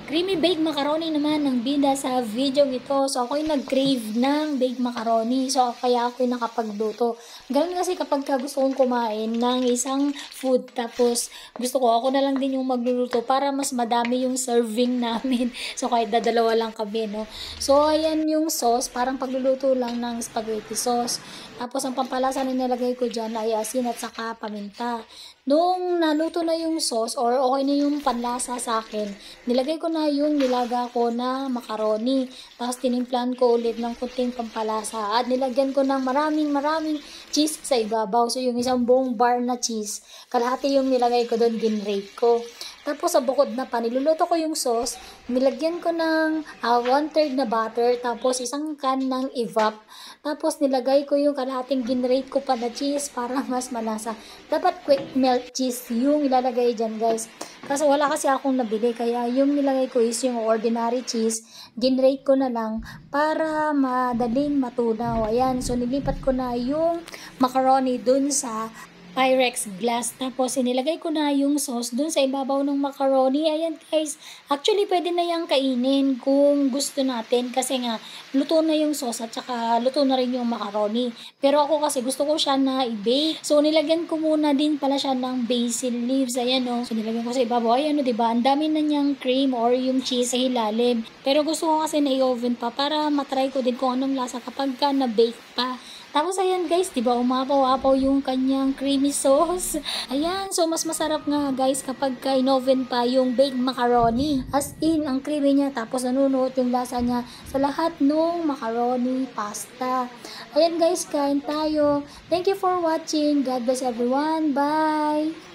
Creamy baked macaroni naman ng bida sa video ito. So, ako'y nag-crave ng baked macaroni. So, kaya ako'y nakapagluto. Ganun kasi kapag gusto kong kumain ng isang food, tapos gusto ko, ako na lang din yung magluluto para mas madami yung serving namin. So, kahit dadalawa lang kami, no? So, ayan yung sauce. Parang pagluluto lang ng spaghetti sauce. Tapos, ang pampalasa na nilagay ko dyan ay asin at saka paminta. Nung naluto na yung sauce or okay na yung panlasa sa akin, nilagay ko na yung nilaga ko na macaroni. Tapos tinimplan ko ulit ng kunting pampalasa at nilagyan ko ng maraming cheese sa ibabaw. So yung isang buong bar na cheese, kalahati yung nilagay ko doon, ginrate ko. Tapos sa bukod na pa, niluluto ko yung sauce, nilagyan ko ng 1/3 na butter, tapos isang can ng evap. Tapos nilagay ko yung kalahating ginrate ko pa na cheese para mas malasa. Dapat quick melt cheese yung ilalagay dyan, guys. Kasi wala kasi akong nabili, kaya yung nilagay ko is yung ordinary cheese. Ginrate ko na lang para madaling matunaw. Ayan, so nilipat ko na yung macaroni dun sa Pyrex glass. Tapos, inilagay ko na yung sauce dun sa ibabaw ng macaroni. Ayan, guys. Actually, pwede na yung kainin kung gusto natin. Kasi nga, luto na yung sauce at saka luto na rin yung macaroni. Pero ako kasi gusto ko siya na i-bake. So, nilagyan ko muna din pala siya ng basil leaves. Ayan, o. So, nilagyan ko sa ibabaw. Ayan, o, diba? Ang dami na niyang cream or yung cheese sa ilalim. Pero gusto ko kasi na i-oven pa para matry ko din kung anong lasa kapag ka na-bake pa. Tapos ayan guys, 'di ba umapaw-apaw yung kanyang creamy sauce. Ayan, so mas masarap nga guys kapag in-oven pa yung baked macaroni. As in, ang creamy niya tapos nanunuot yung lasa niya sa lahat ng macaroni pasta. Ayan guys, kain tayo. Thank you for watching. God bless everyone. Bye!